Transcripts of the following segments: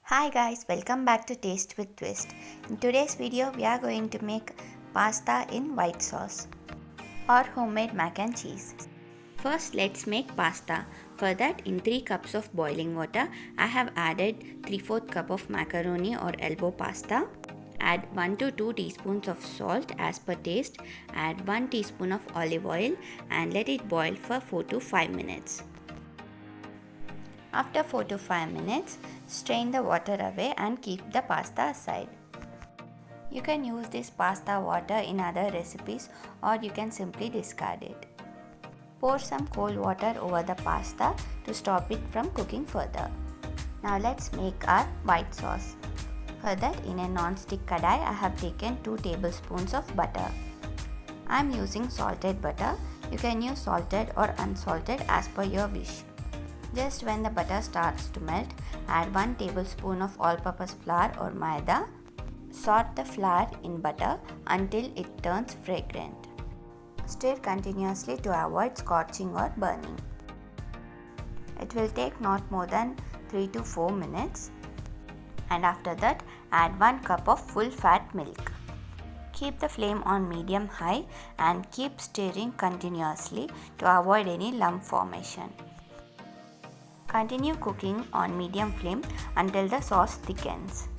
Hi guys, welcome back to Taste with Twist. In today's video, we are going to make pasta in white sauce or homemade mac and cheese. First, let's make pasta. For that, in 3 cups of boiling water, I have added 3/4 cup of macaroni or elbow pasta. Add 1 to 2 teaspoons of salt as per taste. Add 1 teaspoon of olive oil and let it boil for 4 to 5 minutes. After 4 to 5 minutes, strain the water away and keep the pasta aside. You can use this pasta water in other recipes or you can simply discard it. Pour some cold water over the pasta to stop it from cooking further. Now let's make our white sauce. For that, in a non-stick kadai, I have taken 2 tablespoons of butter. I am using salted butter. You can use salted or unsalted as per your wish. Just when the butter starts to melt, add 1 tablespoon of all-purpose flour or maida. Sort the flour in butter until it turns fragrant. Stir continuously to avoid scorching or burning. It will take not more than 3 to 4 minutes. And after that, add 1 cup of full-fat milk. Keep the flame on medium-high and keep stirring continuously to avoid any lump formation. Continue cooking on medium flame until the sauce thickens.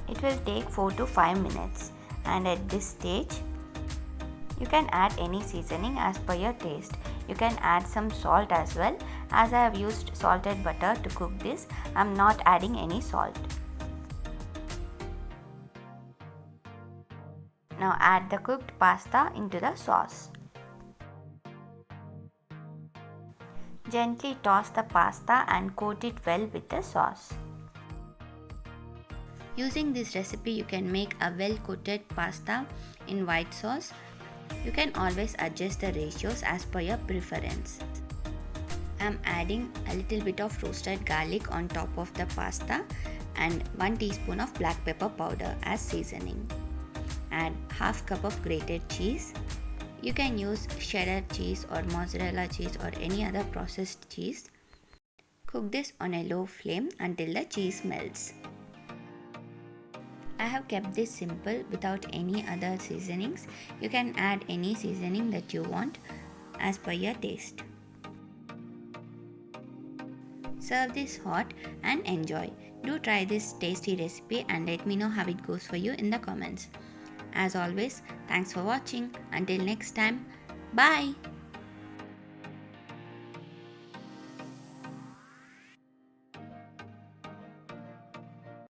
It will take 4 to 5 minutes, and at this stage, you can add any seasoning as per your taste. You can add some salt as well. As I have used salted butter to cook this, I am not adding any salt. Now add the cooked pasta into the sauce. Gently toss the pasta and coat it well with the sauce. Using this recipe, you can make a well-coated pasta in white sauce. You can always adjust the ratios as per your preference. I am adding a little bit of roasted garlic on top of the pasta and 1 teaspoon of black pepper powder as seasoning. Add half cup of grated cheese. You can use cheddar cheese or mozzarella cheese or any other processed cheese. Cook this on a low flame until the cheese melts. I have kept this simple without any other seasonings. You can add any seasoning that you want as per your taste. Serve this hot and enjoy. Do try this tasty recipe and let me know how it goes for you in the comments. As always, thanks for watching. Until next time, bye!